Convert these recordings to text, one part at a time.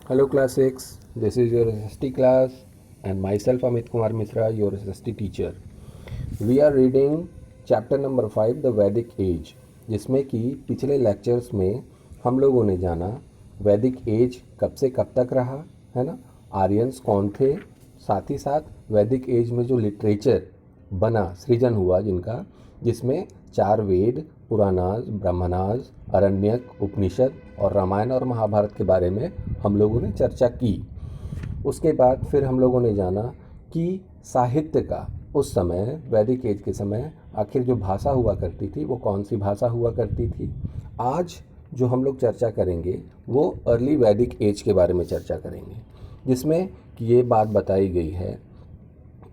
Hello class 6, this is your SST class and myself Amit Kumar Misra, your SST teacher. We are reading chapter number 5 The Vedic Age, जिसमें कि पिछले lectures में हम लोगों ने जाना वैदिक एज कब से कब तक रहा है ना, आर्यंस कौन थे, साथ ही साथ वैदिक एज में जो लिटरेचर बना सृजन हुआ जिनका, जिसमें 4 वेद, पुराणास, ब्रह्मणास, अरण्यक, उपनिषद और रामायण और महाभारत के बारे में हम लोगों ने चर्चा की। उसके बाद फिर हम लोगों ने जाना कि साहित्य का उस समय वैदिक एज के समय आखिर जो भाषा हुआ करती थी वो कौन सी भाषा हुआ करती थी। आज जो हम लोग चर्चा करेंगे वो अर्ली वैदिक एज के बारे में चर्चा करेंगे, जिसमें कि ये बात बताई गई है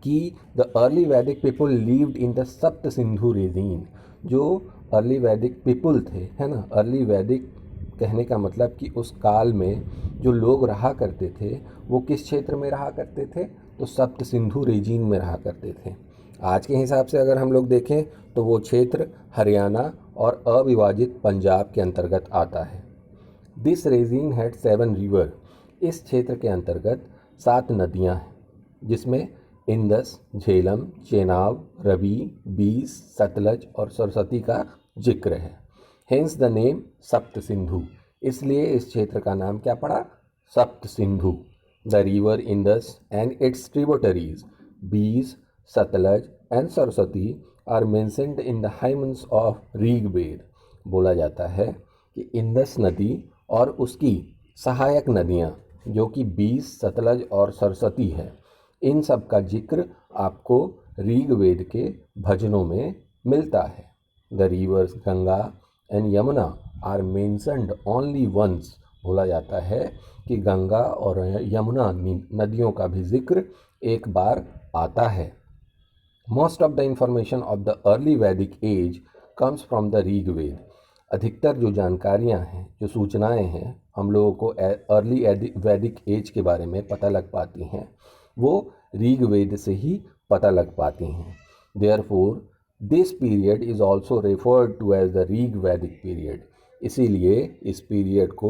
कि द अर्ली वैदिक पीपल लिव्ड इन द सप्त सिंधु रीजन। जो अर्ली वैदिक पीपल थे, है ना, अर्ली वैदिक कहने का मतलब कि उस काल में जो लोग रहा करते थे वो किस क्षेत्र में रहा करते थे, तो सप्त सिंधु रीजन में रहा करते थे। आज के हिसाब से अगर हम लोग देखें तो वो क्षेत्र हरियाणा और अविभाजित पंजाब के अंतर्गत आता है। This region had 7 river. इस क्षेत्र के अंतर्गत 7 नदियां हैं, जिसमें इंदस, झेलम, चेनाब, रवि, बीस, सतलज और सरस्वती का जिक्र है। हेंस द नेम सप्त सिंधु। इसलिए इस क्षेत्र का नाम क्या पड़ा, Sapta Sindhu. The river Indus and its tributaries Beas, Sutlej and Saraswati are mentioned in the hymns of Rigveda. बोला जाता है कि इंदस नदी और उसकी सहायक नदियाँ जो कि बीस, सतलज और सरस्वती है, इन सब का जिक्र आपको ऋग्वेद के भजनों में मिलता है। The rivers Ganga and Yamuna are mentioned only once. बोला जाता है कि गंगा और यमुना नदियों का भी जिक्र एक बार आता है। Most of the information of the early Vedic age comes from the Rigveda. अधिकतर जो जानकारियाँ हैं, जो सूचनाएं हैं हम लोगों को अर्ली वैदिक एज के बारे में पता लग पाती हैं, वो ऋग्वेद से ही पता लग पाती हैं। Therefore this period is also referred to as the Rig Vedic period. इसीलिए इस पीरियड को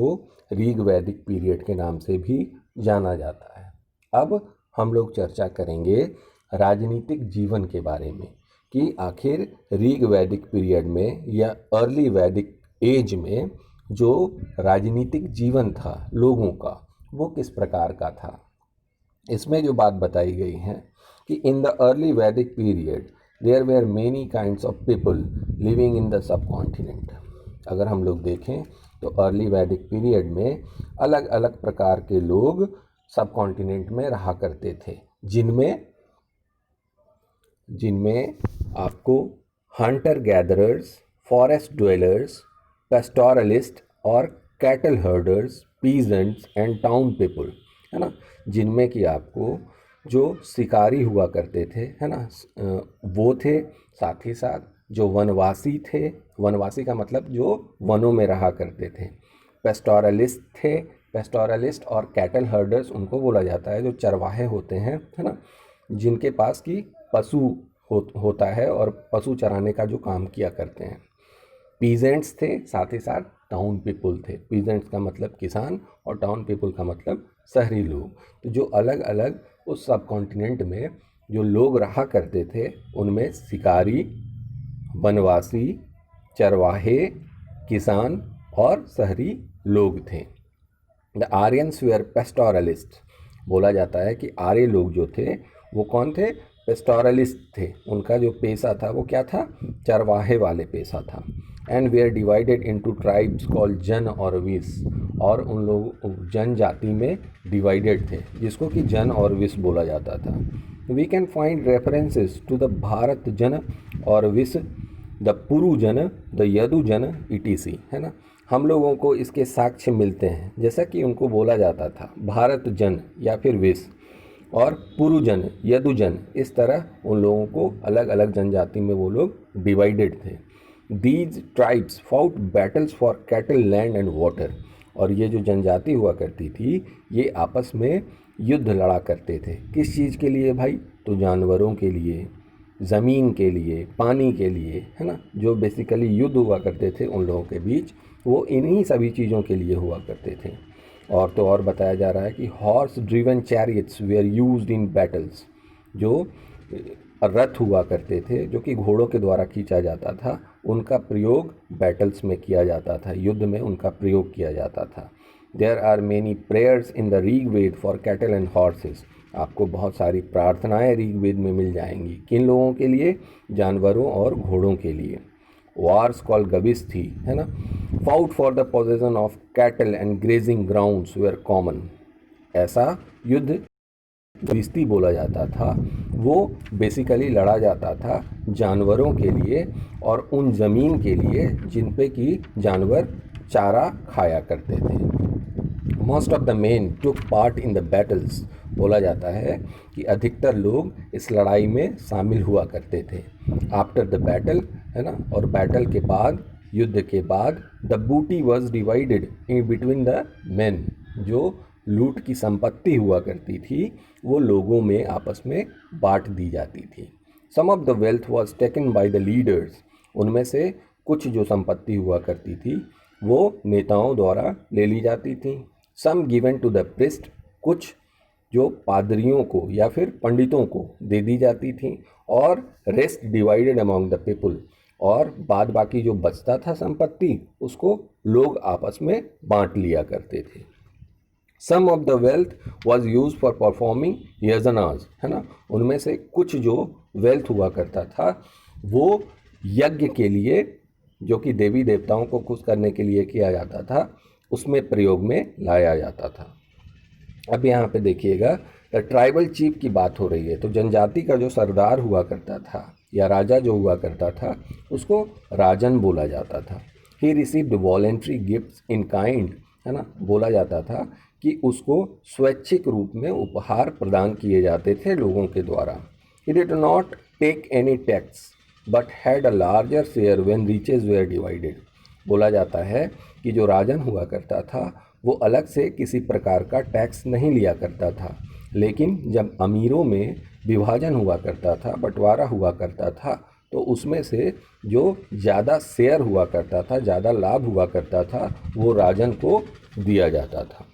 ऋग वैदिक पीरियड के नाम से भी जाना जाता है। अब हम लोग चर्चा करेंगे राजनीतिक जीवन के बारे में कि आखिर ऋग वैदिक पीरियड में या अर्ली वैदिक एज में जो राजनीतिक जीवन था लोगों का वो किस प्रकार का था। इसमें जो बात बताई गई है कि in the early Vedic period there were many kinds of people living in the subcontinent. अगर हम लोग देखें तो अर्ली वैदिक पीरियड में अलग अलग प्रकार के लोग सब कॉन्टिनेंट में रहा करते थे, जिनमें आपको hunter gatherers, forest dwellers, pastoralist और cattle herders, peasants and town people, है ना, जिनमें कि आपको जो शिकारी हुआ करते थे, है ना, वो थे। साथ ही साथ जो वनवासी थे, वनवासी का मतलब जो वनों में रहा करते थे, पेस्टोरलिस्ट थे। पेस्टोरलिस्ट और कैटल हर्डर्स उनको बोला जाता है जो चरवाहे होते हैं, है ना, जिनके पास की पशु होता है और पशु चराने का जो काम किया करते हैं। पीजेंट्स थे, साथ ही साथ टाउन पीपल थे। पीजेंट्स का मतलब किसान और टाउन पीपल का मतलब शहरी लोग। तो जो अलग अलग उस सब कॉन्टिनेंट में जो लोग रहा करते थे उनमें शिकारी, वनवासी, चरवाहे, किसान और शहरी लोग थे। The Aryans were pastoralist. बोला जाता है कि आर्य लोग जो थे वो कौन थे, पेस्टोरलिस्ट थे। उनका जो पेशा था वो क्या था, चरवाहे वाले पेशा था। And they are divided into tribes called jana और विस। और उन लोग जनजाति में डिवाइडेड थे जिसको कि जन और विस बोला जाता था। We can find references to the Bharat jana और विस, द पुरु जन, द यदु जन, इटीसी, है ना। हम लोगों को इसके साक्ष्य मिलते हैं, जैसा कि उनको बोला जाता था भारत जन या फिर विस और पुरुजन, यदुजन, इस तरह उन लोगों को अलग अलग जनजाति में वो लोग डिवाइडेड थे। These tribes fought battles for cattle, land and water. और ये जो जनजाति हुआ करती थी ये आपस में युद्ध लड़ा करते थे। किस चीज़ के लिए भाई, तो जानवरों के लिए, ज़मीन के लिए, पानी के लिए, है ना। जो बेसिकली युद्ध हुआ करते थे उन लोगों के बीच वो इन्हीं सभी चीज़ों के लिए हुआ करते थे। और तो और बताया जा रहा है कि horse driven chariots were used in battles, जो रथ हुआ करते थे जो कि घोड़ों के द्वारा खींचा जाता था, उनका प्रयोग बैटल्स में किया जाता था, युद्ध में उनका प्रयोग किया जाता था। There are many prayers in the Rigveda for cattle and horses, आपको बहुत सारी प्रार्थनाएं ऋग्वेद में मिल जाएंगी। किन लोगों के लिए? जानवरों और घोड़ों के लिए। वार्स कॉल गविस थी, है ना। Fought for the possession of cattle and grazing grounds were common, ऐसा युद्ध गविस्ती बोला जाता था। वो बेसिकली लड़ा जाता था जानवरों के लिए और उन ज़मीन के लिए जिन पे कि जानवर चारा खाया करते थे। Most of the main took part in the battles, बोला जाता है कि अधिकतर लोग इस लड़ाई में शामिल हुआ करते थे। आफ्टर द बैटल, है ना, और बैटल के बाद, युद्ध के बाद, द बूटी was divided in between the main, जो लूट की संपत्ति हुआ करती थी वो लोगों में आपस में बांट दी जाती थी। Some of the wealth was taken by the leaders, उनमें से कुछ जो संपत्ति हुआ करती थी वो नेताओं द्वारा ले ली जाती थी। सम गिवन टू द प्रिस्ट, कुछ जो पादरियों को या फिर पंडितों को दे दी जाती थी। और rest divided among the people, और बाद बाकी जो बचता था संपत्ति उसको लोग आपस में बांट लिया करते थे। Some of the wealth was use for performing yajnas, है ना, उनमें से कुछ जो वेल्थ हुआ करता था वो यज्ञ के लिए, जो कि देवी देवताओं को खुश करने के लिए किया जाता था, उसमें प्रयोग में लाया जाता था। अब यहाँ पे देखिएगा ट्राइबल चीफ की बात हो रही है, तो जनजाति का जो सरदार हुआ करता था या राजा जो हुआ करता था उसको राजन बोला जाता था। He received voluntary gifts in kind, है ना, बोला जाता था कि उसको स्वैच्छिक रूप में उपहार प्रदान किए जाते थे लोगों के द्वारा। He did not take any tax but had a larger share when riches were divided, बोला जाता है कि जो राजन हुआ करता था वो अलग से किसी प्रकार का टैक्स नहीं लिया करता था, लेकिन जब अमीरों में विभाजन हुआ करता था, बंटवारा हुआ करता था, तो उसमें से जो ज़्यादा शेयर हुआ करता था, ज़्यादा लाभ हुआ करता था, वो राजन को दिया जाता था।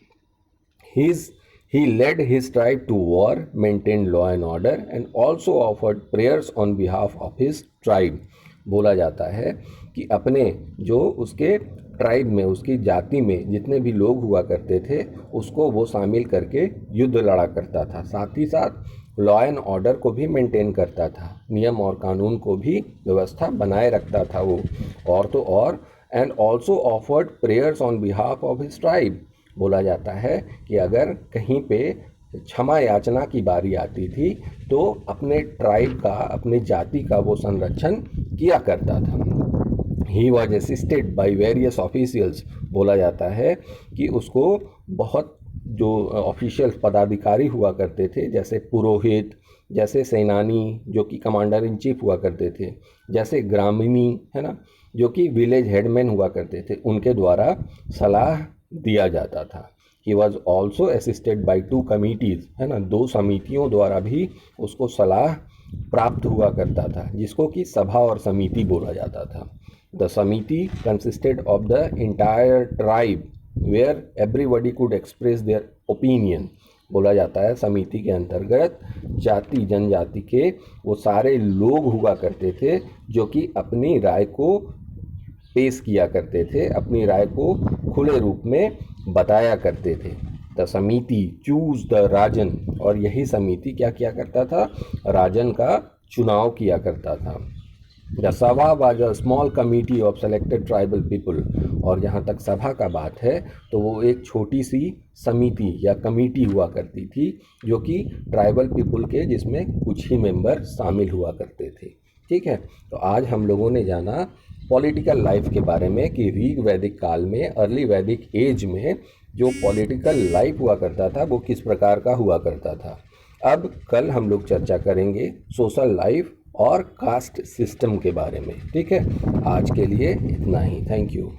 He led his tribe to war, maintained law and order and also offered prayers on behalf of his tribe, बोला जाता है कि अपने जो उसके ट्राइब में, उसकी जाति में जितने भी लोग हुआ करते थे उसको वो शामिल करके युद्ध लड़ा करता था। साथ ही साथ लॉ एंड ऑर्डर को भी मेंटेन करता था, नियम और कानून को भी व्यवस्था बनाए रखता था वो। और तो और and also offered prayers on behalf of his tribe, बोला जाता है कि अगर कहीं पे क्षमा याचना की बारी आती थी तो अपने ट्राइब का, अपने जाति का वो संरक्षण किया करता था। He was assisted by various officials, बोला जाता है कि उसको बहुत जो ऑफिशियल पदाधिकारी हुआ करते थे, जैसे पुरोहित, जैसे सेनानी जो कि कमांडर इन चीफ हुआ करते थे, जैसे ग्रामीणी, है ना, जो कि विलेज हेडमैन हुआ करते थे, उनके द्वारा सलाह दिया जाता था। He was also assisted by 2 committees, है ना, 2 समितियों द्वारा भी उसको सलाह प्राप्त हुआ करता था, जिसको कि सभा और समिति बोला जाता था। The samiti consisted of the entire tribe where everybody could express their opinion, बोला जाता है समिति के अंतर्गत जाति जनजाति के वो सारे लोग हुआ करते थे जो कि अपनी राय को पेश किया करते थे, अपनी राय को खुले रूप में बताया करते थे। द समिति चूज द राजन, और यही समिति क्या किया करता था? राजन का चुनाव किया करता था। द सभा was a small committee of selected tribal people, और जहाँ तक सभा का बात है तो वो एक छोटी सी समिति या कमेटी हुआ करती थी जो कि ट्राइबल पीपल के, जिसमें कुछ ही मेंबर शामिल हुआ करते थे। ठीक है, तो आज हम लोगों ने जाना पॉलिटिकल लाइफ के बारे में कि ऋग वैदिक काल में, अर्ली वैदिक एज में जो पॉलिटिकल लाइफ हुआ करता था वो किस प्रकार का हुआ करता था। अब कल हम लोग चर्चा करेंगे सोशल लाइफ और कास्ट सिस्टम के बारे में। ठीक है, आज के लिए इतना ही। Thank you.